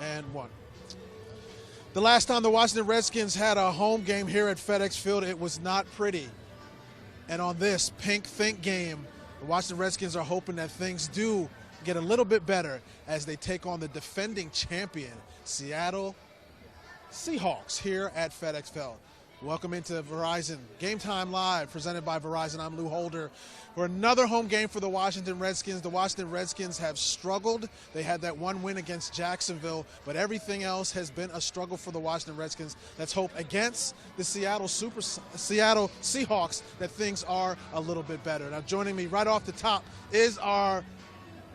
And 1. The last time the Washington Redskins had a home game here at FedExField, it was not pretty. And on this Pink Think game, the Washington Redskins are hoping that things do get a little bit better as they take on the defending champion, Seattle Seahawks, here at FedExField. Welcome into Verizon Gametime Live, presented by Verizon. I'm Lou Holder. For another home game for the Washington Redskins. The Washington Redskins have struggled. They had that one win against Jacksonville, but everything else has been a struggle for the Washington Redskins. Let's hope against the Seattle Seahawks that things are a little bit better. Now, joining me right off the top is our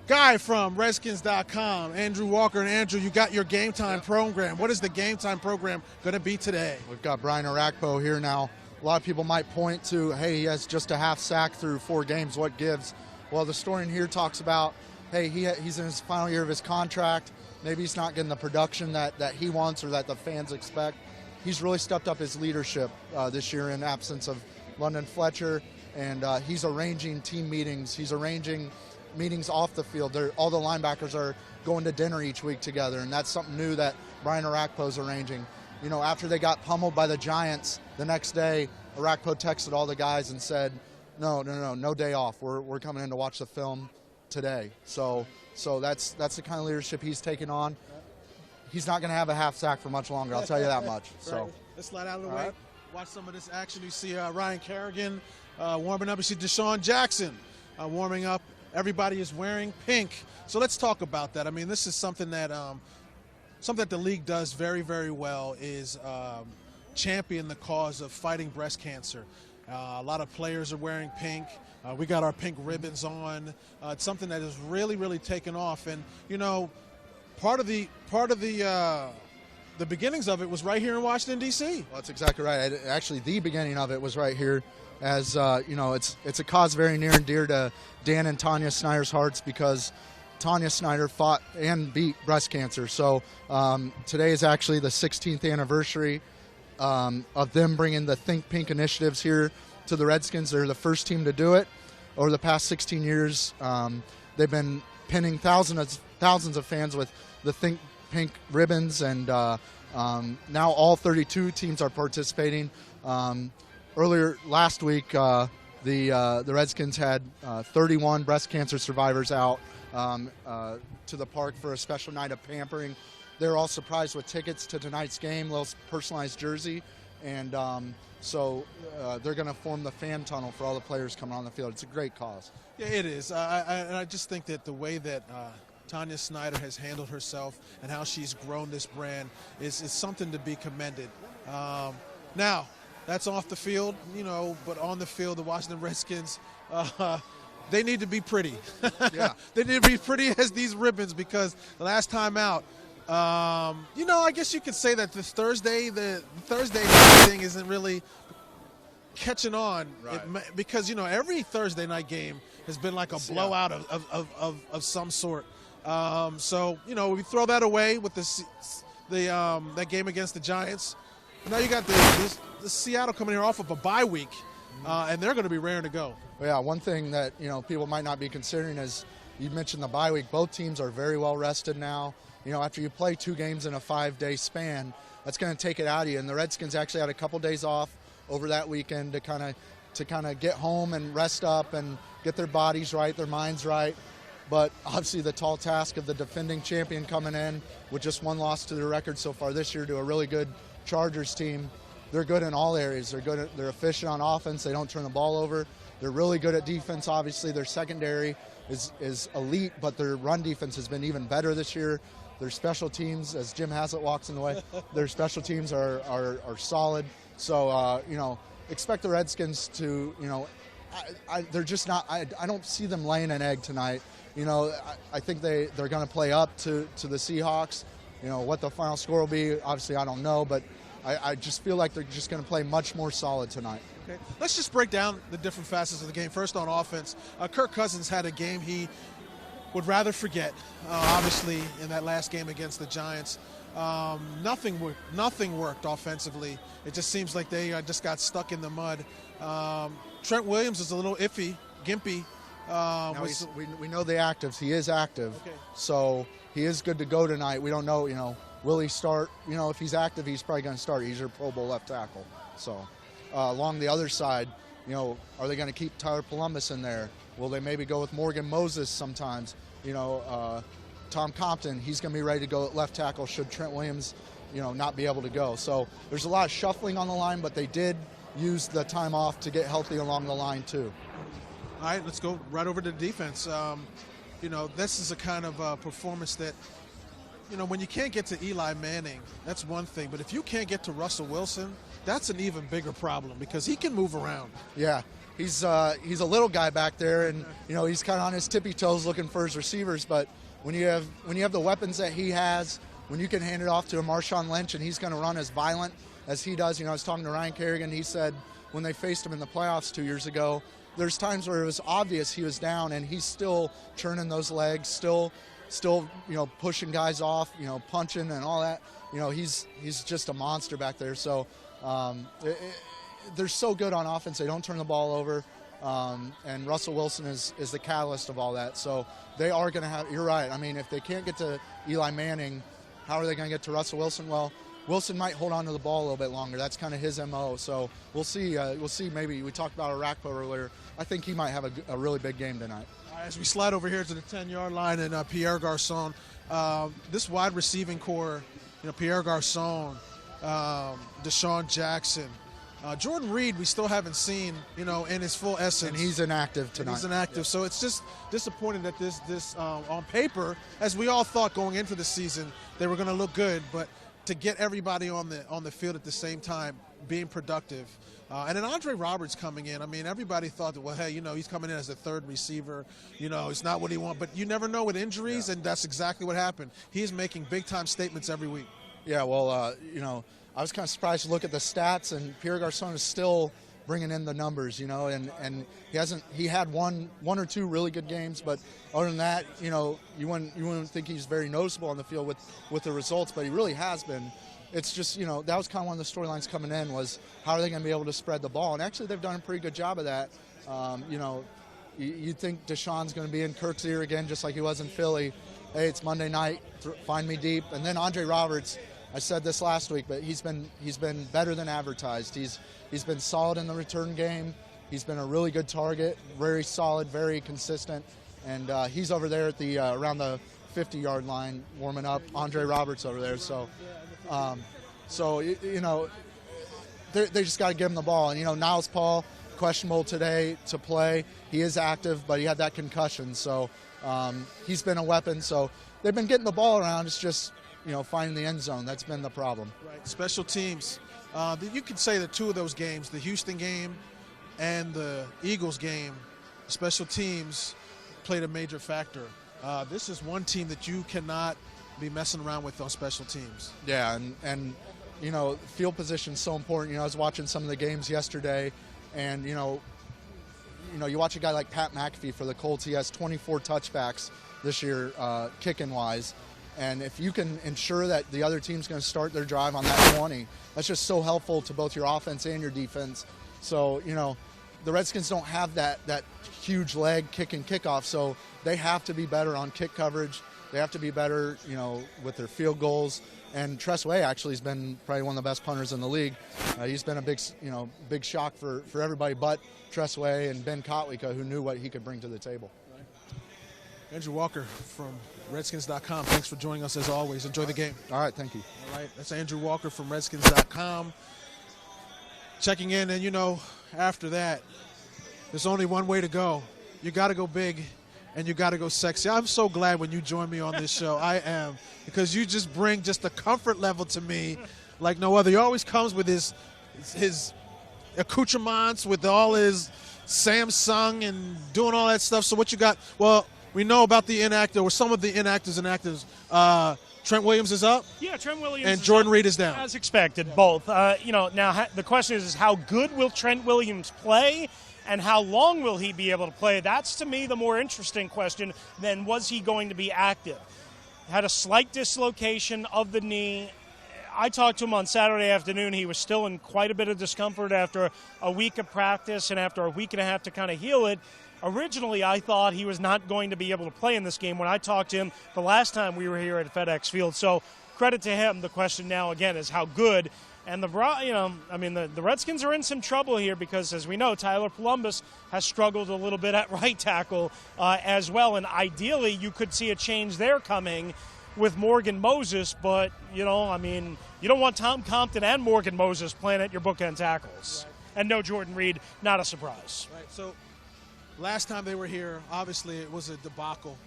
guy from Redskins.com, Andrew Walker. And Andrew, you got your Game Time program. What is the Game Time program going to be today? We've got Brian Orakpo here now. A lot of people might point to, hey, he has just a half sack through 4 games. What gives? Well, the story in here talks about, hey, he's in his final year of his contract. Maybe he's not getting the production that he wants or that the fans expect. He's really stepped up his leadership this year in absence of London Fletcher, and he's arranging team meetings. He's arranging meetings off the field. All the linebackers are going to dinner each week together, and that's something new that Brian Orakpo's arranging. You know, after they got pummeled by the Giants, the next day, Orakpo texted all the guys and said, no day off. We're coming in to watch the film today. So that's the kind of leadership he's taking on. He's not going to have a half sack for much longer, I'll tell you that much. So right. Let's slide out of the way. Right. Watch some of this action. You see Ryan Kerrigan warming up. You see Deshaun Jackson warming up. Everybody is wearing pink. So let's talk about that. I mean, this is something that the league does very, very well, is champion the cause of fighting breast cancer. A lot of players are wearing pink. We got our pink ribbons on. It's something that has really, really taken off. And, you know, part of the beginnings of it was right here in Washington, D.C. Well, that's exactly right. Actually, the beginning of it was right here. As you know, it's a cause very near and dear to Dan and Tanya Snyder's hearts, because Tanya Snyder fought and beat breast cancer. So today is actually the 16th anniversary of them bringing the Think Pink initiatives here to the Redskins. They're the first team to do it. Over the past 16 years, they've been pinning thousands of fans with the Think Pink ribbons, and now all 32 teams are participating. Earlier last week, the Redskins had 31 breast cancer survivors out to the park for a special night of pampering. They were all surprised with tickets to tonight's game, a little personalized jersey, and so they're going to form the fan tunnel for all the players coming on the field. It's a great cause. Yeah, it is. I just think that the way that Tanya Snyder has handled herself and how she's grown this brand is something to be commended. Now, that's off the field, you know, but on the field, the Washington Redskins, they need to be pretty. Yeah. They need to be pretty as these ribbons, because the last time out, you know, I guess you could say that the Thursday night thing isn't really catching on. Right. Because, you know, every Thursday night game has been like a blowout of some sort. So, you know, we throw that away with that game against the Giants. Now you got the Seattle coming here off of a bye week, and they're going to be raring to go. Well, yeah, one thing that, you know, people might not be considering is, you mentioned the bye week. Both teams are very well rested now. You know, after you play 2 games in a 5-day span, that's going to take it out of you. And the Redskins actually had a couple days off over that weekend to kind of get home and rest up and get their bodies right, their minds right. But obviously the tall task of the defending champion coming in with just 1 loss to their record so far this year to a really good Chargers team. They're good in all areas. They're efficient on offense. They don't turn the ball over. They're really good at defense. Obviously, their secondary is elite, but their run defense has been even better this year. Their special teams, as Jim Haslett walks in the way, their special teams are solid. So, you know, expect the Redskins to, you know, they're just not. I don't see them laying an egg tonight. You know, I think they're going to play up to the Seahawks. You know, what the final score will be, obviously I don't know, but I just feel like they're just going to play much more solid tonight. Okay. Let's just break down the different facets of the game. First, on offense, Kirk Cousins had a game he would rather forget, obviously, in that last game against the Giants. Nothing worked offensively. It just seems like they just got stuck in the mud. Trent Williams is a little iffy, gimpy. We know the actives. He is active. Okay. So, he is good to go tonight. We don't know, will he start? If he's active, he's probably going to start. He's your Pro Bowl left tackle. So along the other side, are they going to keep Tyler Columbus in there? Will they maybe go with Morgan Moses sometimes? Tom Compton, he's going to be ready to go at left tackle should Trent Williams, not be able to go. So there's a lot of shuffling on the line, but they did use the time off to get healthy along the line too. All right, let's go right over to the defense. This is a kind of performance that, when you can't get to Eli Manning, that's one thing. But if you can't get to Russell Wilson, that's an even bigger problem because he can move around. Yeah, he's a little guy back there, and he's kind of on his tippy toes looking for his receivers. But when you have the weapons that he has, when you can hand it off to a Marshawn Lynch and he's going to run as violent as he does. I was talking to Ryan Kerrigan. He said when they faced him in the playoffs 2 years ago, there's times where it was obvious he was down and he's still churning those legs, still pushing guys off, punching and all that. He's just a monster back there. So they're so good on offense. They don't turn the ball over. And Russell Wilson is the catalyst of all that. So they are going to have – you're right. I mean, if they can't get to Eli Manning, how are they going to get to Russell Wilson? Well, Wilson might hold on to the ball a little bit longer. That's kind of his MO. So we'll see. Maybe we talked about Arakpo earlier. I think he might have a really big game tonight. As we slide over here to the 10-yard line and Pierre Garçon, this wide receiving core, Pierre Garçon, Deshaun Jackson, Jordan Reed, we still haven't seen, in his full essence. And he's inactive tonight. He's inactive. Yeah. So it's just disappointing that this on paper, as we all thought going into the season, they were going to look good, but to get everybody on the field at the same time, being productive. And then Andre Roberts coming in. I mean, everybody thought that, well, hey, he's coming in as a third receiver. It's not what he wants. But you never know with injuries, and that's exactly what happened. He's making big-time statements every week. Yeah, well, I was kind of surprised to look at the stats, and Pierre Garçon is still bringing in the numbers, and he had one or two really good games, but other than that, you wouldn't think he's very noticeable on the field with the results, but he really has been. It's just, that was kind of one of the storylines coming in was how are they going to be able to spread the ball, and actually they've done a pretty good job of that. You'd think Deshaun's going to be in Kirk's ear again, just like he was in Philly. Hey, it's Monday night, find me deep, and then Andre Roberts. I said this last week, but he's been better than advertised. He's been solid in the return game. He's been a really good target, very solid, very consistent, and he's over there at the around the 50-yard line warming up. Andre Roberts over there, so they just got to give him the ball. And Niles Paul questionable today to play. He is active, but he had that concussion, so he's been a weapon. So they've been getting the ball around. It's just finding the end zone. That's been the problem. Right. Special teams. You could say that two of those games, the Houston game and the Eagles game, special teams played a major factor. This is one team that you cannot be messing around with on special teams. Yeah, and field position is so important. I was watching some of the games yesterday, and you watch a guy like Pat McAfee for the Colts. He has 24 touchbacks this year, kicking-wise. And if you can ensure that the other team's going to start their drive on that 20, that's just so helpful to both your offense and your defense. So, the Redskins don't have that huge leg kick and kickoff, so they have to be better on kick coverage. They have to be better, with their field goals. And Tress Way actually has been probably one of the best punters in the league. He's been a big shock for everybody but Tress Way and Ben Kotwika, who knew what he could bring to the table. Andrew Walker from Redskins.com. Thanks for joining us as always. Enjoy the game. All right, thank you. All right, that's Andrew Walker from Redskins.com. Checking in, and after that, there's only one way to go. You got to go big, and you got to go sexy. I'm so glad when you join me on this show. I am, because you just bring just a comfort level to me like no other. He always comes with his accoutrements, with all his Samsung and doing all that stuff. So what you got? Well, we know about the inactive, or some of the inactives and actives. Trent Williams is up. Yeah, Trent Williams and Jordan Reed is down. As expected, both. Now the question is how good will Trent Williams play, and how long will he be able to play? That's, to me, the more interesting question than was he going to be active. Had a slight dislocation of the knee. I talked to him on Saturday afternoon. He was still in quite a bit of discomfort after a week of practice and after a week and a half to kind of heal it. Originally, I thought he was not going to be able to play in this game when I talked to him the last time we were here at FedExField. So credit to him. The question now, again, is how good. And the Redskins are in some trouble here because, as we know, Tyler Columbus has struggled a little bit at right tackle as well. And ideally, you could see a change there coming with Morgan Moses. But, you don't want Tom Compton and Morgan Moses playing at your bookend tackles. Right. And no Jordan Reed, not a surprise. Right. So last time they were here, obviously it was a debacle.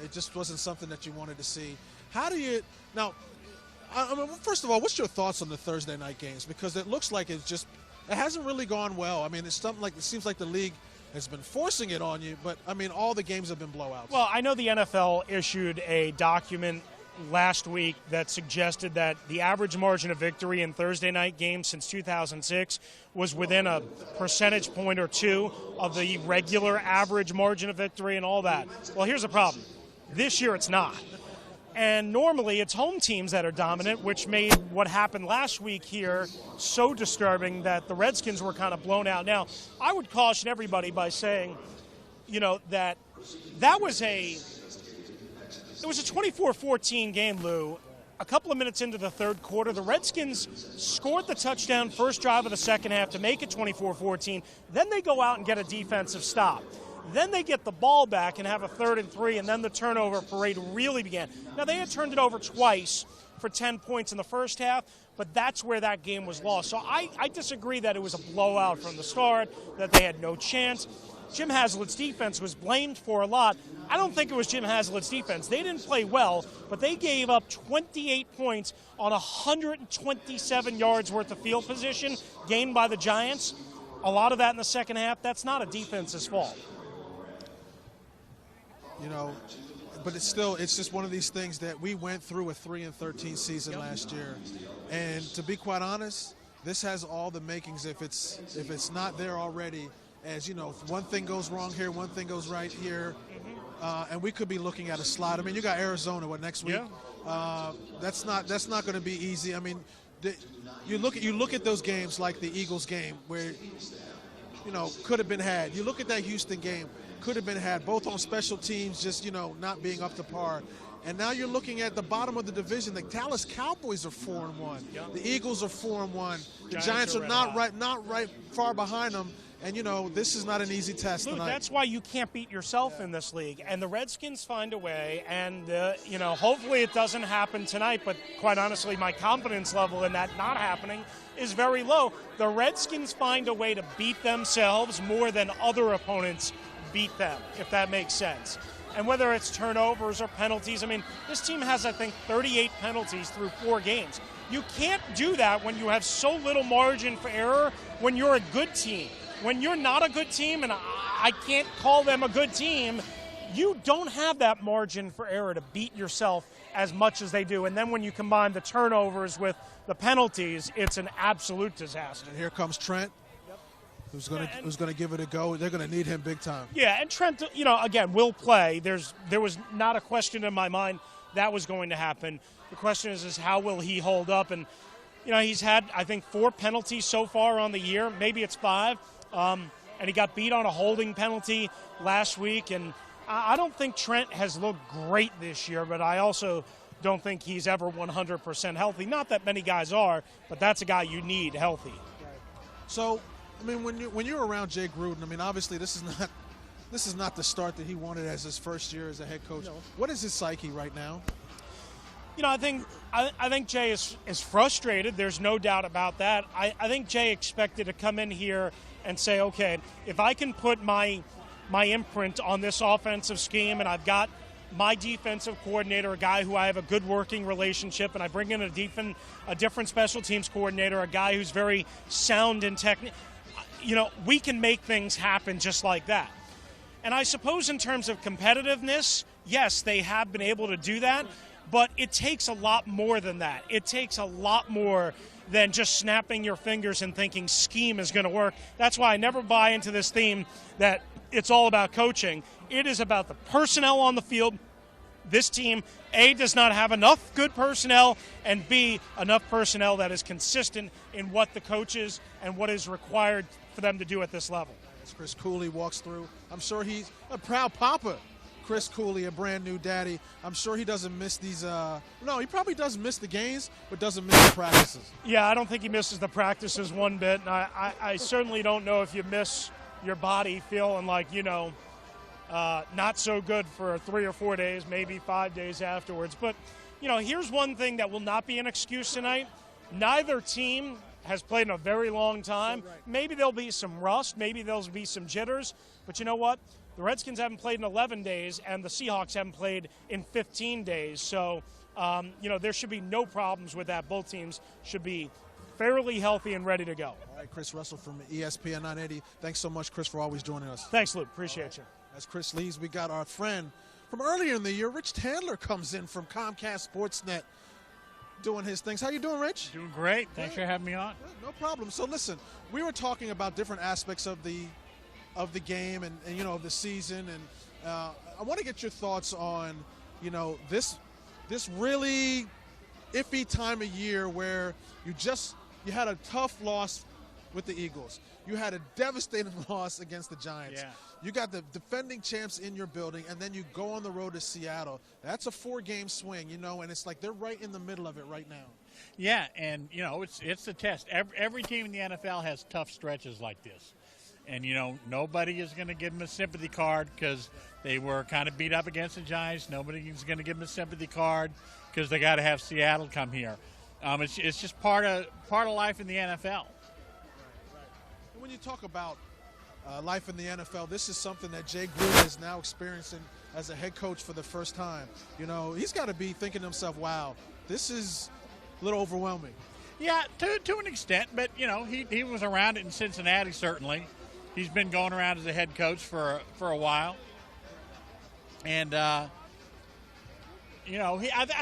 It just wasn't something that you wanted to see. How do you – now – first of all, what's your thoughts on the Thursday night games? Because it looks like it hasn't really gone well. I mean, it's something like it seems like the league has been forcing it on you, but I mean, all the games have been blowouts. Well, I know the NFL issued a document last week that suggested that the average margin of victory in Thursday night games since 2006 was within a percentage point or two of the regular average margin of victory and all that. Well, here's the problem. This year it's not. And normally it's home teams that are dominant, which made what happened last week here so disturbing that the Redskins were kind of blown out. Now, I would caution everybody by saying, that was it was a 24-14 game, Lou. A couple of minutes into the third quarter, the Redskins scored the touchdown first drive of the second half to make it 24-14. Then they go out and get a defensive stop. Then they get the ball back and have a 3rd and 3, and then the turnover parade really began. Now, they had turned it over twice for 10 points in the first half, but that's where that game was lost. So I disagree that it was a blowout from the start, that they had no chance. Jim Haslett's defense was blamed for a lot. I don't think it was Jim Haslett's defense. They didn't play well, but they gave up 28 points on 127 yards worth of field position gained by the Giants. A lot of that in the second half. That's not a defense's fault. But it's just one of these things that we went through a 3-13 season last year. And to be quite honest, this has all the makings, if it's not there already, as one thing goes wrong here, one thing goes right here, and we could be looking at a slide. I mean, you got Arizona next week. Yeah. That's not going to be easy. I mean, you look at those games like the Eagles game where could have been had. You look at that Houston game. Could have been had, both on special teams, just, not being up to par. And now you're looking at the bottom of the division. The Dallas Cowboys are 4-1. Yep. The Eagles are 4-1. The Giants are not right far behind them. And, this is not an easy test Luke, tonight. That's why you can't beat yourself in this league. And the Redskins find a way. And, hopefully it doesn't happen tonight. But quite honestly, my confidence level in that not happening is very low. The Redskins find a way to beat themselves more than other opponents beat them, if that makes sense. And whether it's turnovers or penalties, I mean, this team has, I think, 38 penalties through 4 games. You can't do that when you have so little margin for error when you're a good team. When you're not a good team, and I can't call them a good team, you don't have that margin for error to beat yourself as much as they do. And then when you combine the turnovers with the penalties, it's an absolute disaster. And here comes Trent. Who's going to give it a go? They're going to need him big time. Yeah, and Trent, again, will play. There was not a question in my mind that was going to happen. The question is how will he hold up? And, he's had, I think, 4 penalties so far on the year. Maybe it's 5. And he got beat on a holding penalty last week. And I don't think Trent has looked great this year, but I also don't think he's ever 100% healthy. Not that many guys are, but that's a guy you need healthy. So, I mean, when you're around Jay Gruden, I mean, obviously this is not the start that he wanted as his first year as a head coach. No. What is his psyche right now? I think Jay is frustrated. There's no doubt about that. I think Jay expected to come in here and say, okay, if I can put my imprint on this offensive scheme, and I've got my defensive coordinator, a guy who I have a good working relationship, and I bring in a different special teams coordinator, a guy who's very sound in technique. We can make things happen just like that. And I suppose in terms of competitiveness, yes, they have been able to do that, but it takes a lot more than that. It takes a lot more than just snapping your fingers and thinking scheme is going to work. That's why I never buy into this theme that it's all about coaching. It is about the personnel on the field. This team, A, does not have enough good personnel, and B, enough personnel that is consistent in what the coaches and what is required for them to do at this level. As Chris Cooley walks through, I'm sure he's a proud papa. Chris Cooley, a brand new daddy. I'm sure he doesn't miss these. No, he probably does miss the games, but doesn't miss the practices. Yeah, I don't think he misses the practices one bit. And I certainly don't know if you miss your body feeling like, not so good for 3 or 4 days, maybe 5 days afterwards. But, here's one thing that will not be an excuse tonight. Neither team has played in a very long time. Maybe there'll be some rust. Maybe there'll be some jitters. But you know what? The Redskins haven't played in 11 days, and the Seahawks haven't played in 15 days. So, there should be no problems with that. Both teams should be fairly healthy and ready to go. All right, Chris Russell from ESPN 980. Thanks so much, Chris, for always joining us. Thanks, Luke. Appreciate you. As Chris leaves, we got our friend from earlier in the year, Rich Tandler, comes in from Comcast Sportsnet doing his things. How you doing, Rich? Doing great. Thanks for having me on. No problem. So, listen, we were talking about different aspects of the game and of the season, and I want to get your thoughts on this really iffy time of year where you had a tough loss with the Eagles, you had a devastating loss against the Giants, you got the defending champs in your building, and then you go on the road to Seattle. That's a 4-game swing, and it's like they're right in the middle of it right now. Yeah, and it's a test. Every team in the NFL has tough stretches like this. And, nobody is going to give them a sympathy card because they were kind of beat up against the Giants. Nobody is going to give them a sympathy card because they got to have Seattle come here. It's just part of life in the NFL. Right. And when you talk about life in the NFL, this is something that Jay Gruden is now experiencing as a head coach for the first time. He's got to be thinking to himself, wow, this is a little overwhelming. Yeah, to an extent. But, he was around it in Cincinnati, certainly. He's been going around as a head coach for a while, and I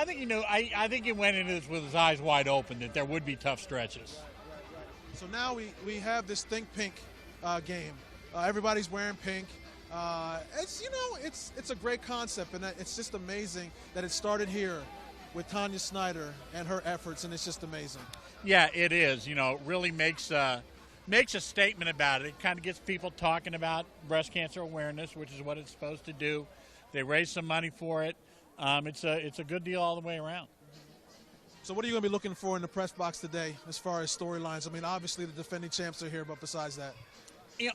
think I think he went into this with his eyes wide open that there would be tough stretches. So now we have this Think Pink game. Everybody's wearing pink. It's a great concept, and it's just amazing that it started here with Tanya Snyder and her efforts, and it's just amazing. Yeah, it is. It really makes a statement about it. It kind of gets people talking about breast cancer awareness, which is what it's supposed to do. They raise some money for it. It's a good deal all the way around. So what are you going to be looking for in the press box today as far as storylines? I mean, obviously the defending champs are here, but besides that?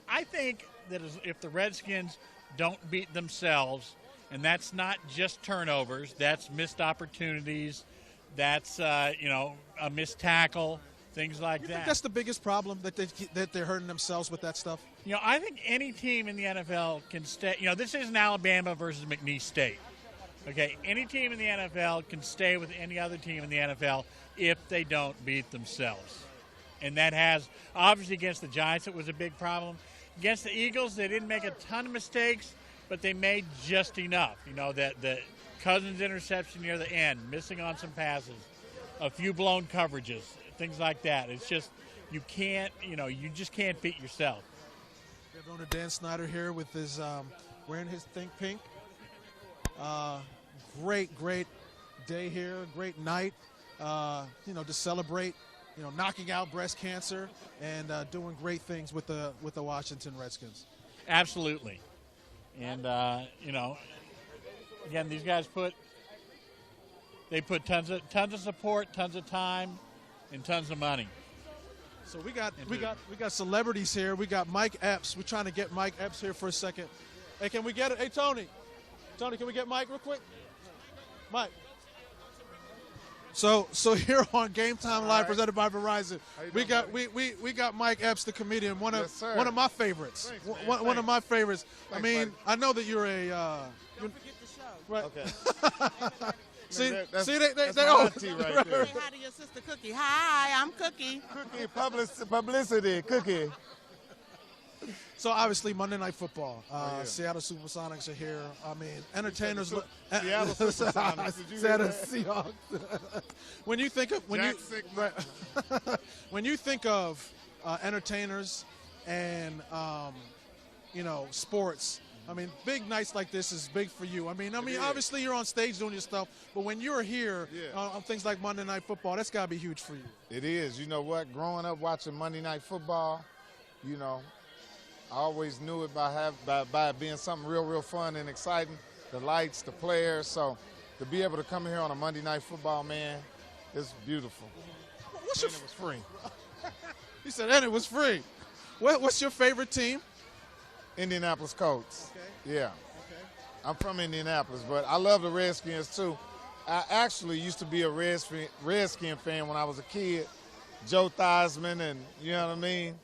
I think that if the Redskins don't beat themselves, and that's not just turnovers, that's missed opportunities, that's, a missed tackle, things like that. You think that's the biggest problem, that they're hurting themselves with that stuff? I think any team in the NFL can stay. This isn't Alabama versus McNeese State. Okay, any team in the NFL can stay with any other team in the NFL if they don't beat themselves. And that has, obviously against the Giants, it was a big problem. Against the Eagles, they didn't make a ton of mistakes, but they made just enough. That the Cousins interception near the end, missing on some passes, a few blown coverages, things like that. It's just, you just can't beat yourself. We have owner Dan Snyder here with his, wearing his Think Pink. Great day here, great night, to celebrate, knocking out breast cancer and doing great things with the Washington Redskins. Absolutely. And, again, these guys put tons of support, tons of time, and tons of money. So we got celebrities here. We got Mike Epps. We're trying to get Mike Epps here for a second. Hey, can we get it? Hey, Tony, can we get Mike real quick? Mike. So here on Gametime Live, presented by Verizon, we got Mike Epps, the comedian, one of my favorites. Thanks, one of my favorites. Thanks, I mean, buddy. I know that you're a. Don't forget the show. Right. Okay. That's my auntie right there. Say hi to your sister Cookie. Hi, I'm Cookie. Cookie publicity. Cookie. So obviously Monday Night Football. Seattle Supersonics are here. I mean, entertainers. Seattle Supersonics. Did you hear Seattle that? Seahawks. when you think of entertainers and sports. I mean, big nights like this is big for you. I mean, obviously you're on stage doing your stuff, but when you're here on things like Monday Night Football, that's got to be huge for you. It is. You know what? Growing up watching Monday Night Football, I always knew it by it being something real fun and exciting. The lights, the players. So to be able to come here on a Monday Night Football, man, it's beautiful. What's And it was free. You said, and it was free. What's your favorite team? Indianapolis Colts. Okay. Yeah. Okay. I'm from Indianapolis, but I love the Redskins too. I actually used to be a Redskin fan when I was a kid. Joe Theismann and, you know what I mean?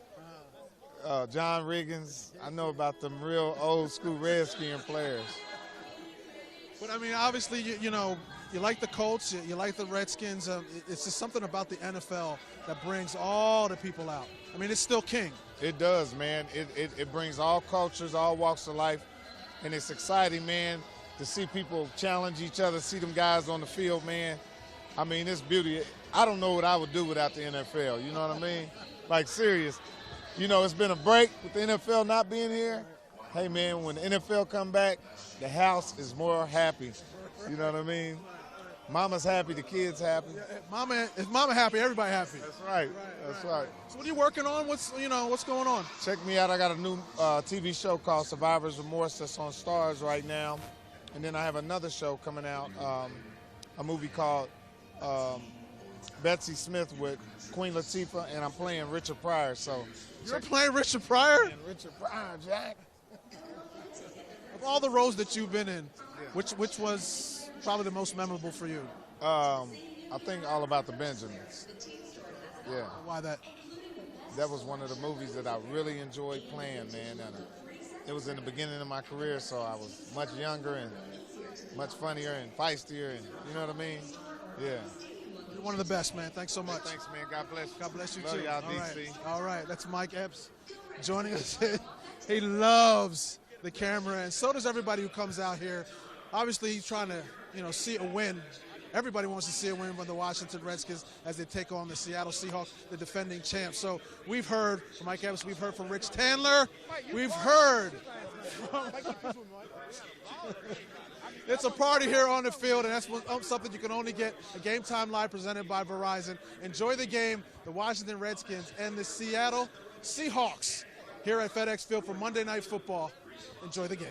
John Riggins. I know about them real old school Redskin players. But I mean, obviously, you know, you like the Colts, you like the Redskins. It's just something about the NFL that brings all the people out. I mean, it's still king. It does, man. It brings all cultures, all walks of life, and it's exciting, man, to see people challenge each other, see them guys on the field, man. I mean, it's beauty. I don't know what I would do without the NFL, you know what I mean? Like, serious. You know, it's been a break with the NFL not being here. Hey, man, when the NFL come back, the house is more happy. You know what I mean? Mama's happy, the kids happy. If mama happy, everybody happy. That's right. That's right. So what are you working on? What's going on? Check me out. I got a new TV show called Survivor's Remorse that's on Stars right now. And then I have another show coming out, a movie called Betsy Smith with Queen Latifah, and I'm playing Richard Pryor. So You're playing Richard Pryor? Richard Pryor, Jack. Of all the roles that you've been in, which was probably the most memorable for you? I think All About the Benjamins. Yeah. Why that? That was one of the movies that I really enjoyed playing, man. And it was in the beginning of my career, so I was much younger and much funnier and feistier, and you know what I mean? Yeah. You're one of the best, man. Thanks so much. Thanks, man. God bless you. God bless you, Love too. y'all, All DC. right. All right. That's Mike Epps joining us. He loves the camera, and so does everybody who comes out here. Obviously, he's trying to, see a win. Everybody wants to see a win from the Washington Redskins as they take on the Seattle Seahawks, the defending champs. So we've heard from Mike Evans, we've heard from Rich Tandler, we've heard from It's a party here on the field, and that's something you can only get at Game Time Live presented by Verizon. Enjoy the game, the Washington Redskins and the Seattle Seahawks here at FedExField for Monday Night Football. Enjoy the game.